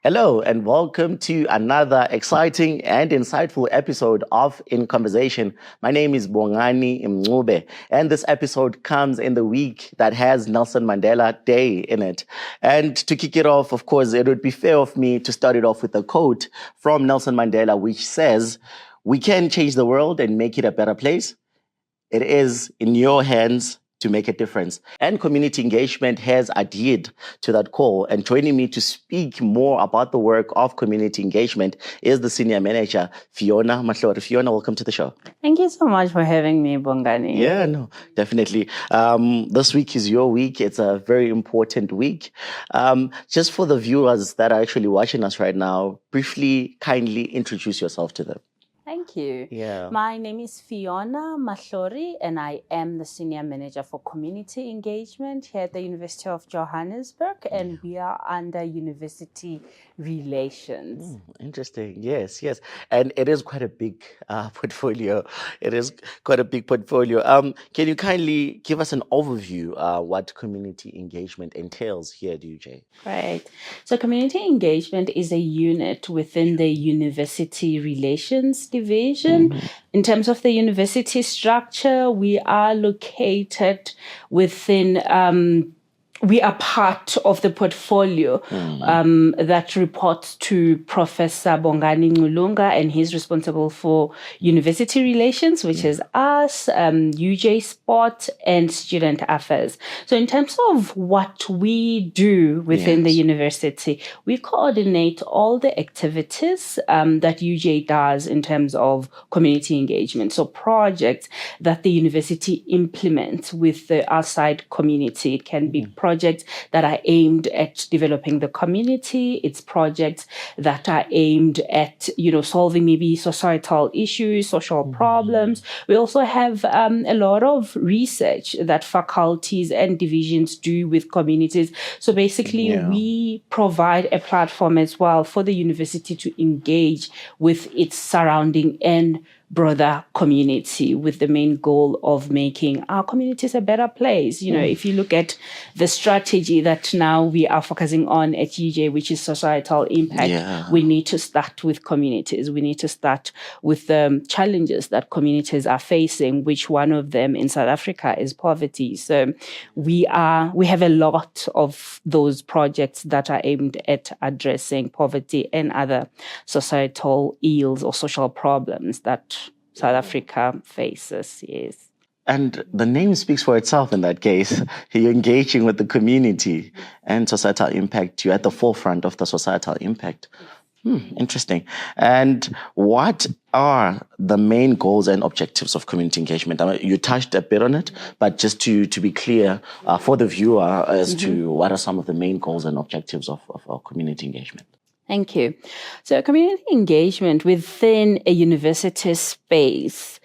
Hello and welcome to another exciting and insightful episode of In Conversation. My name is Bongani and this episode comes in the week that has Nelson Mandela Day in it. And to kick it off, of course, it would be fair of me to start it off with a quote from Nelson Mandela, which says, "We can change the world and make it a better place. It is in your hands to make a difference." And community engagement has adhered to that call. And joining me to speak more about the work of community engagement is the Senior Manager, Fiona Mahlori. Fiona, welcome to the show. Thank you so much for having me, Bongani. Yeah, no, definitely. This week is your week. It's a very important week. Just for the viewers that are actually watching us right now, briefly, kindly introduce yourself to them. Thank you. Yeah. My name is Fiona Mahlori, and I am the Senior Manager for Community Engagement here at the University of Johannesburg, and we are under University Relations. Interesting. Yes. And it is quite a big portfolio. It is quite a big portfolio. Can you kindly give us an overview what community engagement entails here at UJ? Right. So community engagement is a unit within the University Relations Division. Mm-hmm. In terms of the university structure, we are located within we are part of the portfolio that reports to Professor Bongani, and he's responsible for university relations, which is us, UJ Sport, and student affairs. So in terms of what we do within the university, we coordinate all the activities that UJ does in terms of community engagement. So projects that the university implements with the outside community. It can be projects that are aimed at developing the community. It's projects that are aimed at, solving maybe societal issues, social problems. We also have a lot of research that faculties and divisions do with communities. So basically, we provide a platform as well for the university to engage with its surrounding and broader community with the main goal of making our communities a better place. If you look at the strategy that now we are focusing on at UJ, which is societal impact, we need to start with communities. We need to start with the challenges that communities are facing, which one of them in South Africa is poverty. So we have a lot of those projects that are aimed at addressing poverty and other societal ills or social problems that South Africa faces, yes. And the name speaks for itself in that case. You're engaging with the community and societal impact. You're at the forefront of the societal impact. Interesting. And what are the main goals and objectives of community engagement? I mean, you touched a bit on it, but just to be clear for the viewer as to what are some of the main goals and objectives of our community engagement. Thank you. So community engagement within a university space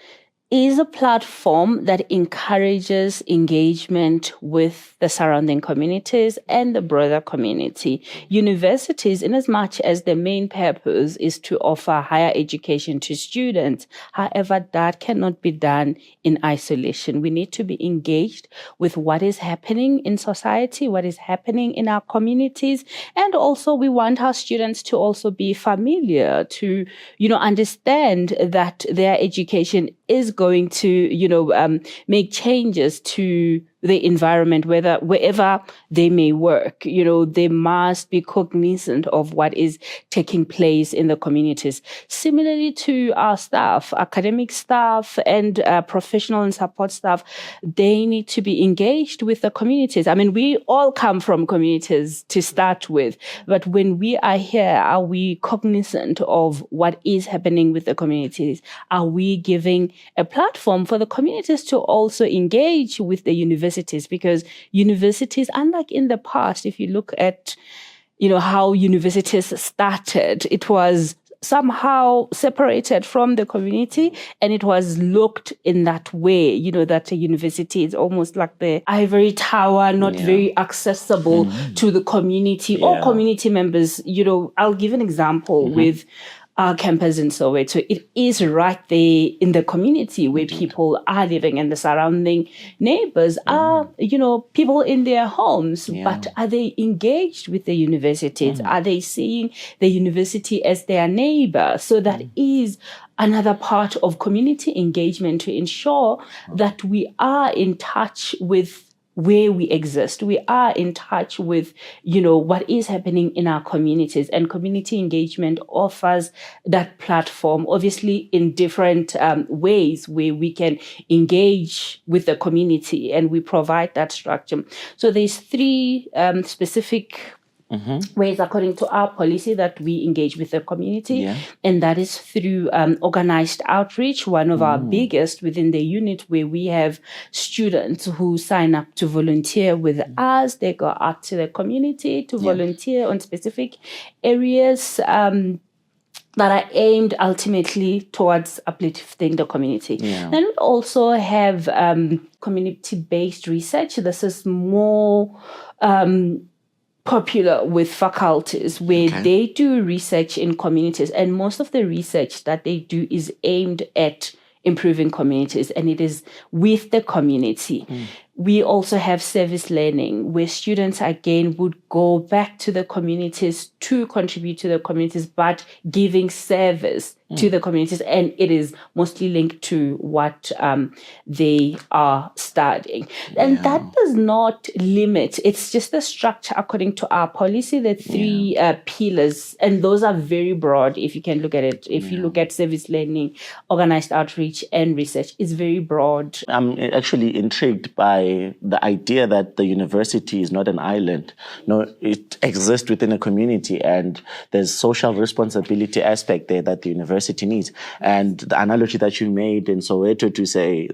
is a platform that encourages engagement with the surrounding communities and the broader community. Universities, in as much as the main purpose is to offer higher education to students, however, that cannot be done in isolation. We need to be engaged with what is happening in society, what is happening in our communities, and also we want our students to also be familiar, to, understand that their education is going to, make changes to the environment, wherever they may work. They must be cognizant of what is taking place in the communities. Similarly to our staff, academic staff and professional and support staff, they need to be engaged with the communities. I mean, we all come from communities to start with, but when we are here, are we cognizant of what is happening with the communities? Are we giving a platform for the communities to also engage with the universities? Because universities, unlike in the past, if you look at, how universities started, it was somehow separated from the community, and it was looked in that way, that a university is almost like the ivory tower, not very accessible to the community or community members. I'll give an example with our campus in Soweto. It is right there in the community where people are living, and the surrounding neighbors are, people in their homes. But are they engaged with the universities? Are they seeing the university as their neighbor? So that is another part of community engagement, to ensure that we are in touch with where we exist. We are in touch with, what is happening in our communities, and community engagement offers that platform, obviously in different ways where we can engage with the community, and we provide that structure. So there's three specific ways, according to our policy, that we engage with the community. And that is through organized outreach, one of our biggest within the unit, where we have students who sign up to volunteer with us. They go out to the community to volunteer on specific areas that are aimed ultimately towards uplifting the community. Then we also have community-based research. This is more popular with faculties, where they do research in communities, and most of the research that they do is aimed at improving communities, and it is with the community. We also have service learning, where students again would go back to the communities to contribute to the communities, but giving service to the communities, and it is mostly linked to what they are studying. And that does not limit, it's just the structure according to our policy, the three pillars, and those are very broad if you can look at it. If you look at service learning, organized outreach, and research, it's very broad. I'm actually intrigued by the idea that the university is not an island. No, it exists within a community, and there's social responsibility aspect there that the university needs. And the analogy that you made in Soweto to say,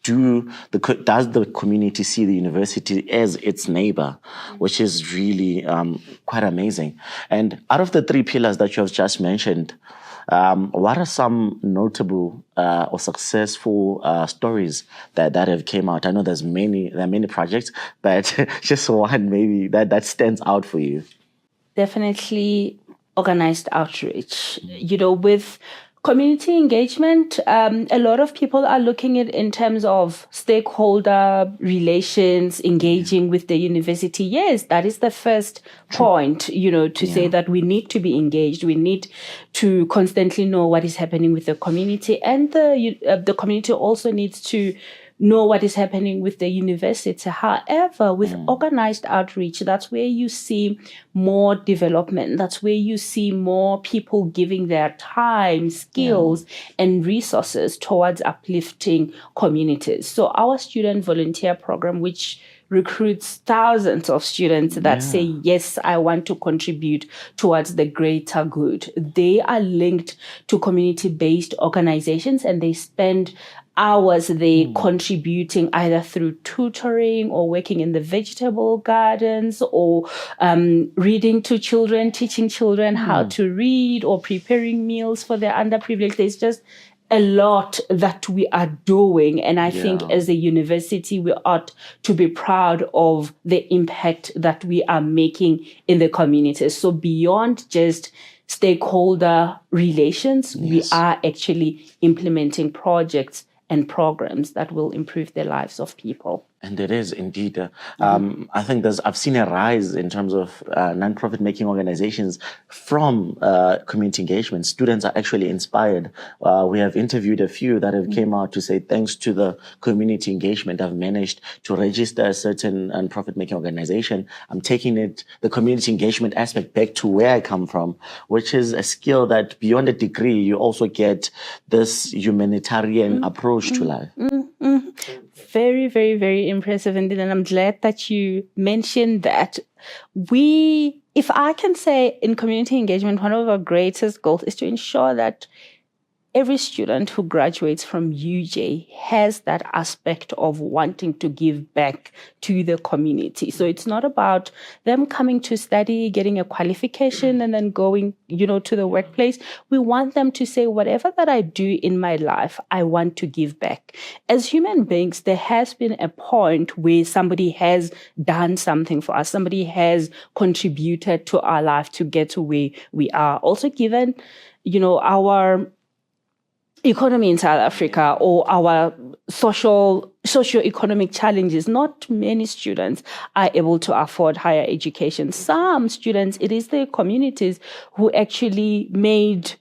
does the community see the university as its neighbor, which is really quite amazing. And out of the three pillars that you have just mentioned, what are some notable or successful stories that have came out? I know there are many projects, but just one maybe that stands out for you. Definitely organized outreach. With community engagement, a lot of people are looking at it in terms of stakeholder relations, engaging with the university. Yes, that is the first point, to say that we need to be engaged. We need to constantly know what is happening with the community, and the community also needs to know what is happening with the university. However, with organized outreach, that's where you see more development. That's where you see more people giving their time, skills, and resources towards uplifting communities. So our student volunteer program, which recruits thousands of students that say, yes, I want to contribute towards the greater good. They are linked to community-based organizations, and they spend hours they contributing either through tutoring or working in the vegetable gardens, or reading to children, teaching children how to read, or preparing meals for their underprivileged. There's just a lot that we are doing. And I think as a university, we ought to be proud of the impact that we are making in the communities. So beyond just stakeholder relations, we are actually implementing projects and programs that will improve the lives of people. And it is indeed. I think I've seen a rise in terms of non-profit making organizations from community engagement. Students are actually inspired. We have interviewed a few that have came out to say, thanks to the community engagement, I've managed to register a certain non-profit making organization. I'm taking the community engagement aspect back to where I come from, which is a skill that beyond a degree, you also get this humanitarian approach to life. Very, very, very impressive indeed. And I'm glad that you mentioned that. If I can say, in community engagement, one of our greatest goals is to ensure that every student who graduates from UJ has that aspect of wanting to give back to the community. So it's not about them coming to study, getting a qualification, and then going, to the workplace. We want them to say, whatever that I do in my life, I want to give back. As human beings, there has been a point where somebody has done something for us. Somebody has contributed to our life to get to where we are. Also given our economy in South Africa or our socio-economic challenges, not many students are able to afford higher education. Some students, it is their communities who actually made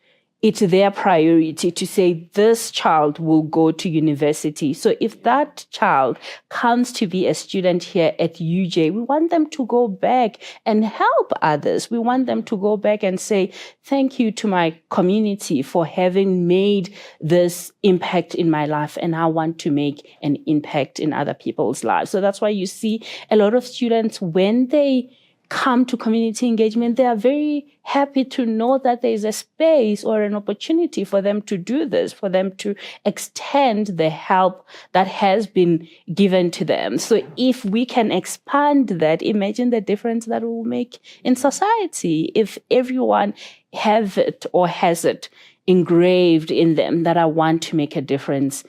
it's their priority to say this child will go to university. So if that child comes to be a student here at UJ, we want them to go back and help others. We want them to go back and say, thank you to my community for having made this impact in my life, and I want to make an impact in other people's lives. So that's why you see a lot of students, when they come to community engagement, they are very happy to know that there is a space or an opportunity for them to do this, for them to extend the help that has been given to them. So if we can expand that, imagine the difference that it will make in society if everyone have it or has it engraved in them that I want to make a difference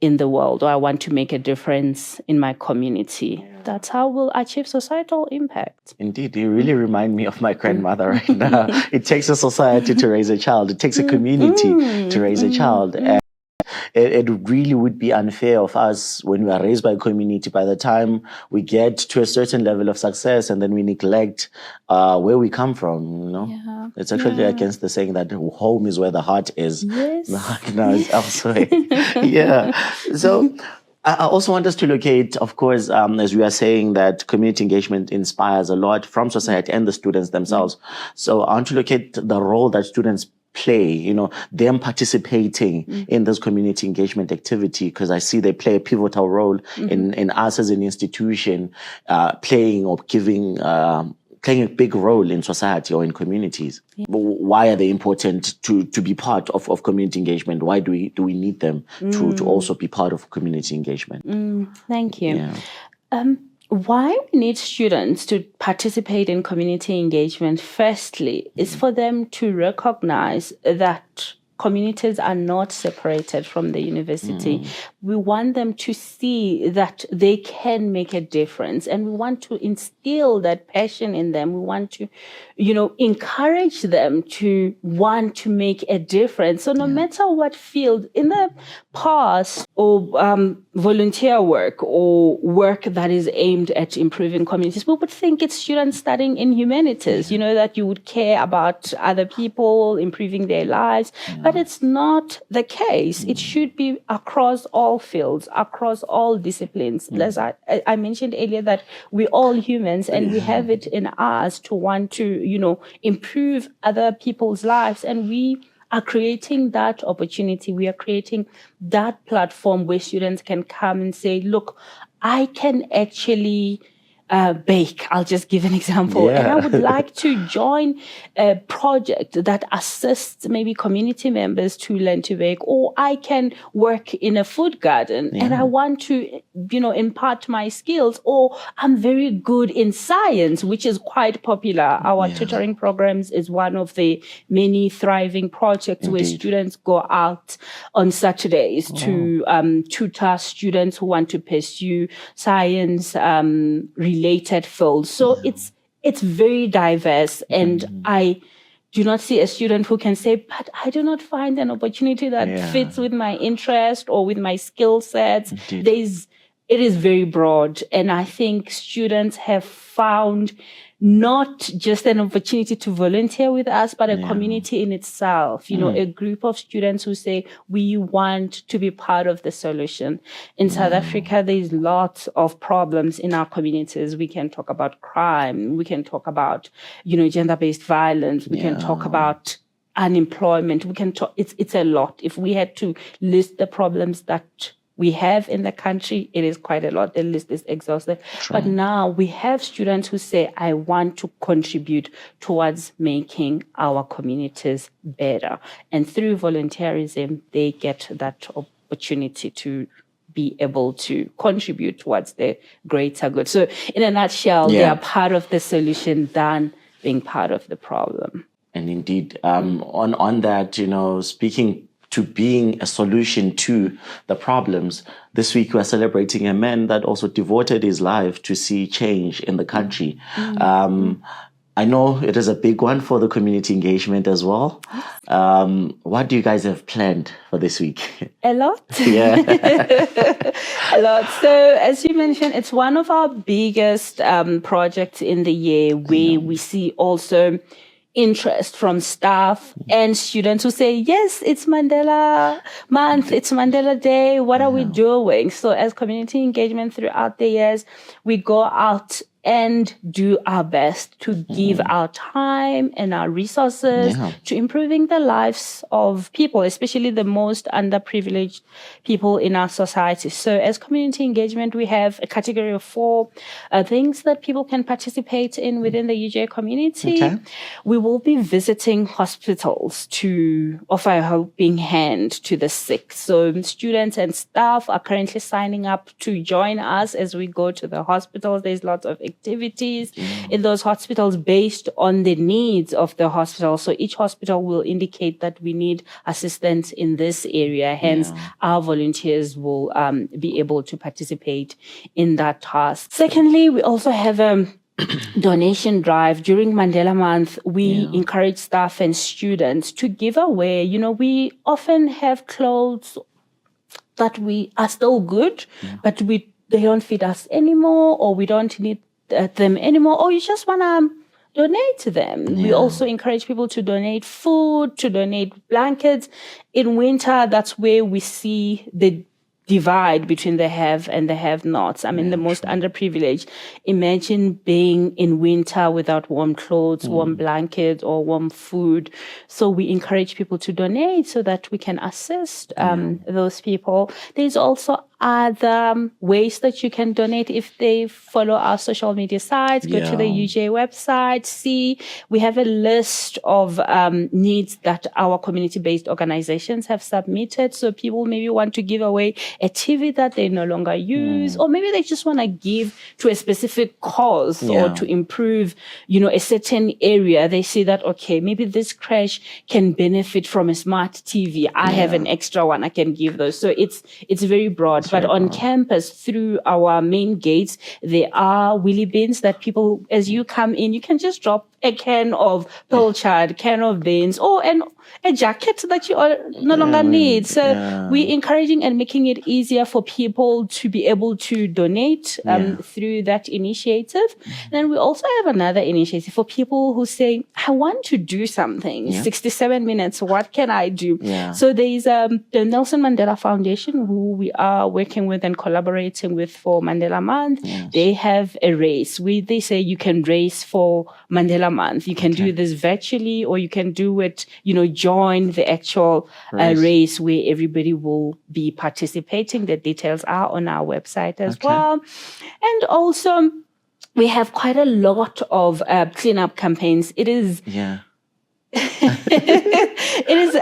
in the world, or I want to make a difference in my community. That's how we'll achieve societal impact. Indeed, you really remind me of my grandmother right now. It takes a society to raise a child. It takes a community to raise a child. And it really would be unfair of us when we are raised by a community. By the time we get to a certain level of success and then we neglect where we come from, It's actually against the saying that home is where the heart is. Yes. The heart now is elsewhere. Yeah. So I also want us to locate, of course, as we are saying, that community engagement inspires a lot from society and the students themselves. So I want to locate the role that students play, them participating in this community engagement activity, because I see they play a pivotal role in us as an institution, playing or giving, playing a big role in society or in communities. Yeah. Why are they important to be part of community engagement? Why do we need them to also be part of community engagement? Thank you. Yeah. Why we need students to participate in community engagement, firstly, is for them to recognize that communities are not separated from the university. We want them to see that they can make a difference, and we want to instill that passion in them. We want to, encourage them to want to make a difference. So no matter what field, in the past, or volunteer work or work that is aimed at improving communities, we would think it's students studying in humanities, that you would care about other people, improving their lives. But it's not the case. It should be across all fields, across all disciplines. As I mentioned earlier, that we're all humans and we have it in us to want to, improve other people's lives. And we are creating that opportunity. We are creating that platform where students can come and say, look, I can actually bake. I'll just give an example. And I would like to join a project that assists maybe community members to learn to bake, or I can work in a food garden and I want to, impart my skills, or I'm very good in science, which is quite popular. Our tutoring programs is one of the many thriving projects where students go out on Saturdays to tutor students who want to pursue science related fields. So it's very diverse, and I do not see a student who can say, but I do not find an opportunity that fits with my interest or with my skill sets. It is very broad, and I think students have found not just an opportunity to volunteer with us, but a community in itself, a group of students who say, we want to be part of the solution. In South Africa, there's lots of problems in our communities. We can talk about crime. We can talk about, gender-based violence. We can talk about unemployment. We can talk, it's a lot. If we had to list the problems that we have in the country, it is quite a lot. The list is exhaustive. True. But now we have students who say, I want to contribute towards making our communities better. And through volunteerism, they get that opportunity to be able to contribute towards the greater good. So in a nutshell, they are part of the solution than being part of the problem. And indeed, on that, speaking to being a solution to the problems. This week, we're celebrating a man that also devoted his life to see change in the country. I know it is a big one for the community engagement as well. What do you guys have planned for this week? A lot. Yeah. A lot. So, as you mentioned, it's one of our biggest projects in the year where we see also interest from staff and students who say, yes, it's Mandela month, it's Mandela Day, what are we doing? So as community engagement throughout the years, we go out and do our best to give our time and our resources to improving the lives of people, especially the most underprivileged people in our society. So as community engagement, we have a category of 4 things that people can participate in within the UJ community. Okay. We will be visiting hospitals to offer a helping hand to the sick. So students and staff are currently signing up to join us as we go to the hospitals. There's lots of activities in those hospitals based on the needs of the hospital. So each hospital will indicate that we need assistance in this area. Hence, our volunteers will be able to participate in that task. Secondly, we also have a donation drive during Mandela Month. We encourage staff and students to give away. You know, we often have clothes that we are still good, but they don't fit us anymore, or we don't need them anymore, or you just want to donate to them. We also encourage people to donate food, to donate blankets. In winter, that's where we see the divide between the have and the have-nots. I mean, the most underprivileged. Imagine being in winter without warm clothes, warm blankets, or warm food. So we encourage people to donate so that we can assist those people. There's also other ways that you can donate if they follow our social media sites. Go to the UJ website, see. We have a list of needs that our community-based organizations have submitted. So people maybe want to give away a TV that they no longer use, or maybe they just want to give to a specific cause or to improve, you know, a certain area. They see that, okay, maybe this crash can benefit from a smart TV. I have an extra one. I can give those. So it's very broad. But on campus, through our main gates, there are wheelie bins that people, as you come in, you can just drop a can of pilchard, can of beans, or a jacket that you no longer need. So we're encouraging and making it easier for people to be able to donate through that initiative. And then we also have another initiative for people who say, I want to do something. 67 minutes, what can I do? So there's the Nelson Mandela Foundation, who we are working with and collaborating with for Mandela Month. They have a race. They say you can race for Mandela Month. You can do this virtually, or you can do it, you know, join the actual race where everybody will be participating. The details are on our website as well. And also, we have quite a lot of cleanup campaigns. It is... it is,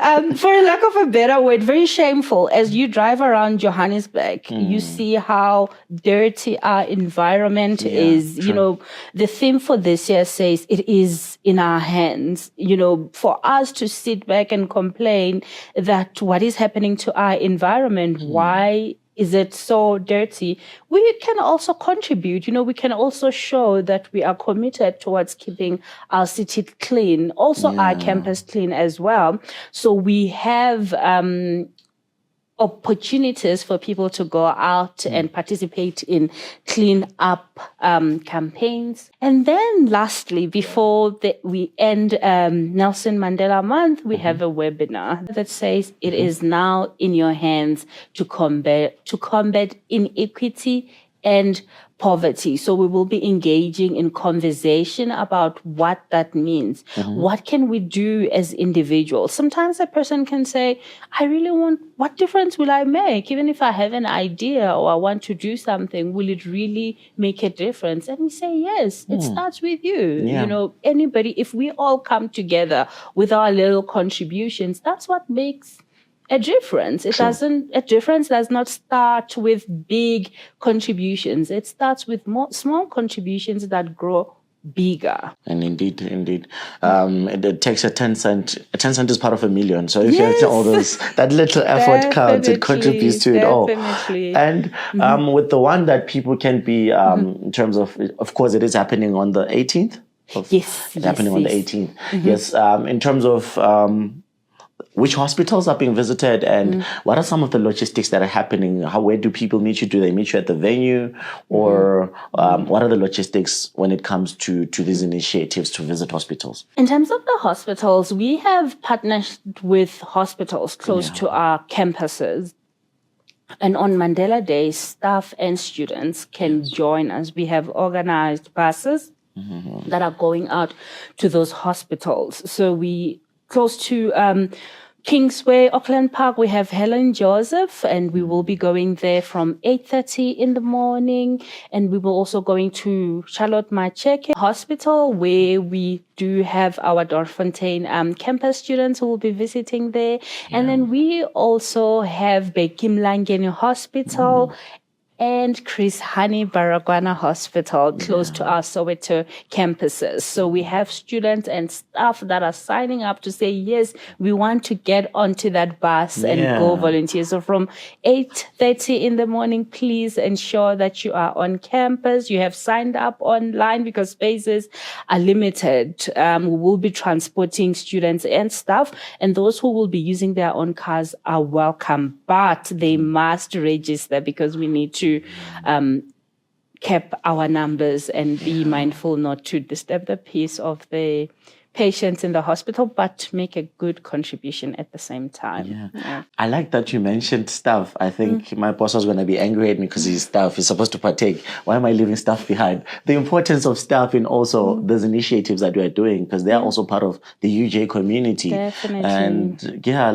for lack of a better word, very shameful. As you drive around Johannesburg, you see how dirty our environment is. You know, the theme for this year says it is in our hands. You know, for us to sit back and complain that what is happening to our environment, why is it so dirty? We can also contribute. You know, we can also show that we are committed towards keeping our city clean, also our campus clean as well. So we have opportunities for people to go out and participate in clean up campaigns. And then lastly, before we end Nelson Mandela Month, we have a webinar that says it is now in your hands to combat inequity and poverty. So we will be engaging in conversation about what that means. What can we do as individuals? Sometimes a person can say, I really want, what difference will I make? Even if I have an idea or I want to do something, will it really make a difference? And we say, yes, it starts with you. You know, anybody, if we all come together with our little contributions, that's what makes a difference. A difference does not start with big contributions. It starts with small contributions that grow bigger. And indeed, it takes a 10 cent. A 10 cent is part of a million. So if you have all those, that little effort counts. It contributes to it all. And with the one that people can be, in terms of course, it is happening on the 18th. Yes, It's happening on the 18th. Yes. In terms of which hospitals are being visited and what are some of the logistics that are happening? Where do people meet you? Do they meet you at the venue? Or what are the logistics when it comes to these initiatives to visit hospitals? In terms of the hospitals, we have partnered with hospitals close to our campuses. And on Mandela Day, staff and students can join us. We have organized buses that are going out to those hospitals. So we close to Kingsway, Auckland Park, we have Helen Joseph, and we will be going there from 8:30 in the morning. And we will also going to Charlotte Macheke Hospital, where we do have our Dorfontein campus students who will be visiting there. And then we also have Beki Mlangeni Hospital and Chris Hani Baragwana Hospital close to our Soweto campuses. So we have students and staff that are signing up to say, yes, we want to get onto that bus and go volunteer. So from 8:30 in the morning, please ensure that you are on campus. You have signed up online because spaces are limited. We will be transporting students and staff, and those who will be using their own cars are welcome, but they must register because we need to cap our numbers and be mindful not to disturb the peace of the patients in the hospital, but make a good contribution at the same time. I like that you mentioned staff. I think my boss was going to be angry at me because he's staff. He's supposed to partake. Why am I leaving staff behind? The importance of staff in also those initiatives that we are doing, because they are also part of the UJ community. Definitely. And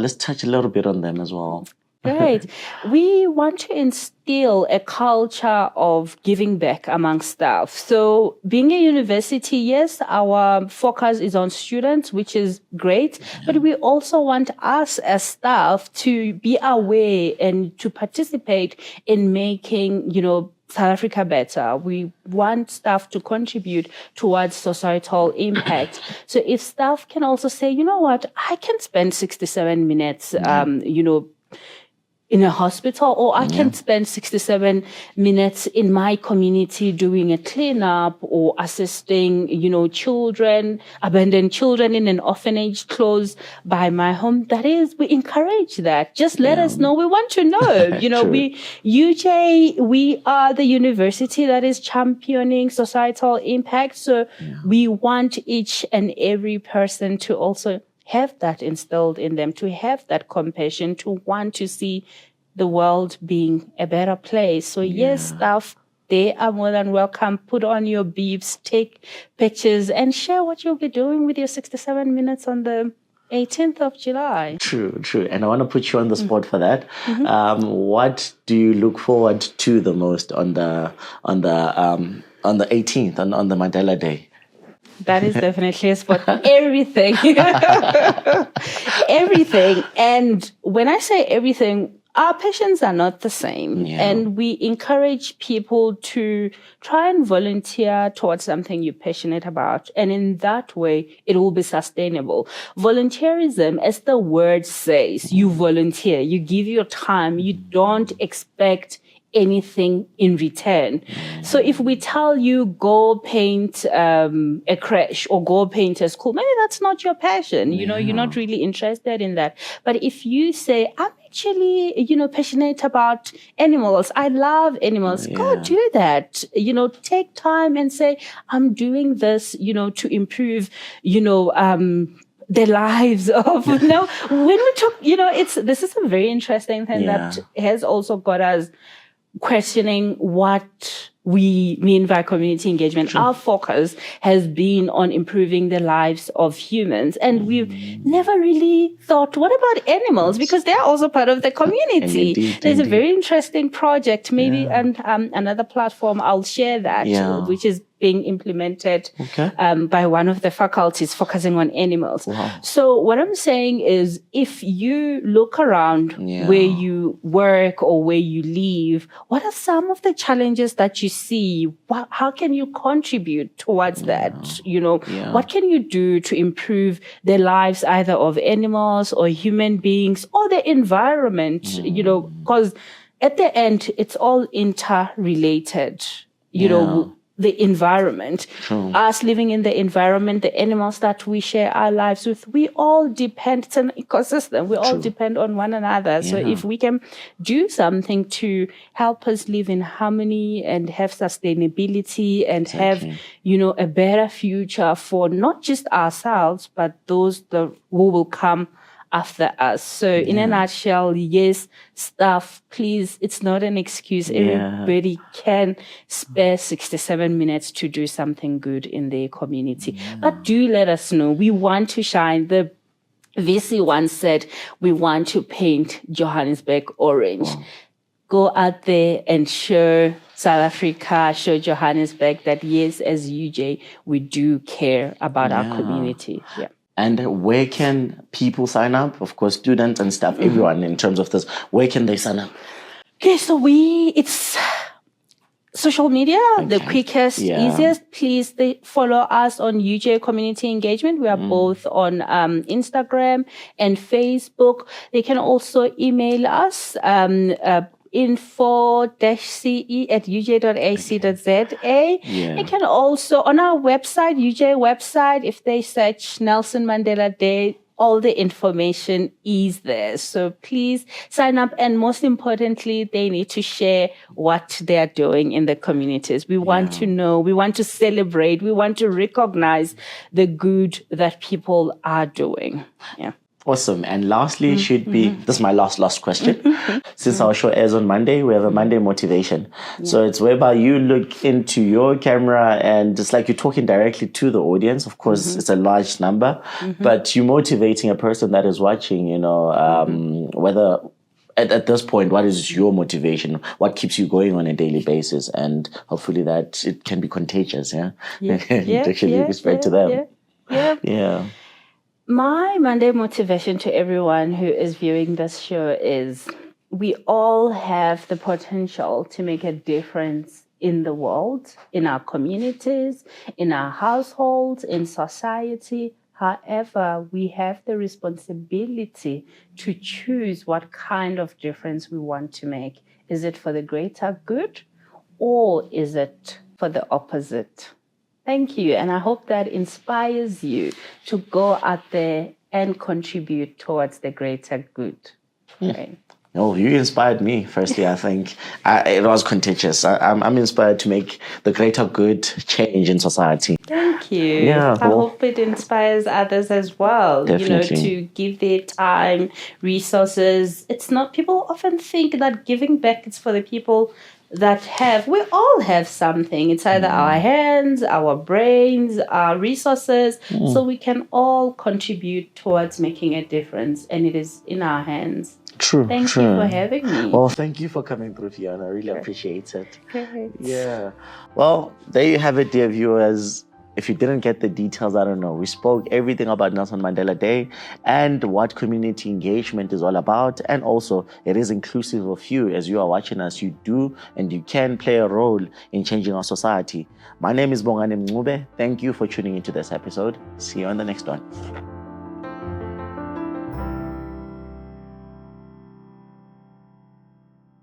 let's touch a little bit on them as well. Right. We want to instill a culture of giving back among staff. So being a university, yes, our focus is on students, which is great, but we also want us as staff to be aware and to participate in making, South Africa better. We want staff to contribute towards societal impact. So if staff can also say, you know what, I can spend 67 minutes, in a hospital, or I can spend 67 minutes in my community doing a cleanup or assisting, children, abandoned children in an orphanage close by my home. That is, we encourage that. Just let us know. We want to know. We are the university that is championing societal impact. So we want each and every person to also have that instilled in them, to have that compassion, to want to see the world being a better place. So yes, staff, they are more than welcome. Put on your beeps, take pictures, and share what you'll be doing with your 67 minutes on the 18th of July. True. And I want to put you on the spot for that. What do you look forward to the most on the 18th, on the Mandela Day? That is definitely a spot. Everything. Everything. And when I say everything, our patients are not the same. And we encourage people to try and volunteer towards something you're passionate about. And in that way, it will be sustainable. Volunteerism, as the word says, you volunteer, you give your time, you don't expect anything in return. So if we tell you go paint a crash or go paint a school, maybe that's not your passion. You're not really interested in that. But if you say, I'm actually, passionate about animals, I love animals, go do that. Take time and say, I'm doing this, to improve, the lives of, when we talk, this is a very interesting thing that has also got us questioning what we mean by community engagement. True. Our focus has been on improving the lives of humans, and we've never really thought, what about animals? Because they're also part of the community. There's a very interesting project, maybe and another platform, I'll share that, which is being implemented by one of the faculties focusing on animals. Wow. So what I'm saying is, if you look around where you work or where you live, what are some of the challenges that you see? How can you contribute towards that? What can you do to improve the lives either of animals or human beings or the environment? Because at the end, it's all interrelated. the environment. True. Us living in the environment, the animals that we share our lives with, we all depend, it's an ecosystem. We all depend on one another. So if we can do something to help us live in harmony and have sustainability and have, a better future for not just ourselves, but those who will come after us. So in a nutshell, yes, staff, please, it's not an excuse. Everybody can spare 67 minutes to do something good in their community. But do let us know. We want to shine. The VC once said, we want to paint Johannesburg orange. Wow. Go out there and show South Africa, show Johannesburg that yes, as UJ, we do care about our community. Yeah. And where can people sign up? Of course, students and staff, everyone in terms of this. Where can they sign up? Okay, so it's social media, the quickest, easiest. Please follow us on UJ Community Engagement. We are both on Instagram and Facebook. They can also email us info-ce@uj.ac.za. They can also, on our website, UJ website, if they search Nelson Mandela Day, all the information is there. So please sign up. And most importantly, they need to share what they're doing in the communities. We want to know, we want to celebrate, we want to recognize the good that people are doing. Yeah. Awesome. And lastly, should be, this is my last question. Since our show airs on Monday, we have a Monday motivation. So it's whereby you look into your camera and it's like you're talking directly to the audience. Of course, it's a large number, but you're motivating a person that is watching, whether at this point, what is your motivation? What keeps you going on a daily basis? And hopefully that it can be contagious. Actually be spread to them. Yeah. My Monday motivation to everyone who is viewing this show is we all have the potential to make a difference in the world, in our communities, in our households, in society. However, we have the responsibility to choose what kind of difference we want to make. Is it for the greater good or is it for the opposite? Thank you. And I hope that inspires you to go out there and contribute towards the greater good. Right. Oh, you inspired me, firstly, I think. It was contagious. I'm inspired to make the greater good change in society. Thank you. Yeah, I hope it inspires others as well. Definitely. To give their time, resources. It's not, people often think that giving back is for the people that we all have something. It's either our hands, our brains, our resources. So we can all contribute towards making a difference. And it is in our hands. True. Thank you for having me. Well, thank you for coming through, Fiona. I really appreciate it. Great. Yeah. Well, there you have it, dear viewers. If you didn't get the details, I don't know. We spoke everything about Nelson Mandela Day and what community engagement is all about. And also, it is inclusive of you. As you are watching us, you do and you can play a role in changing our society. My name is Bongani. Thank you for tuning into this episode. See you on the next one.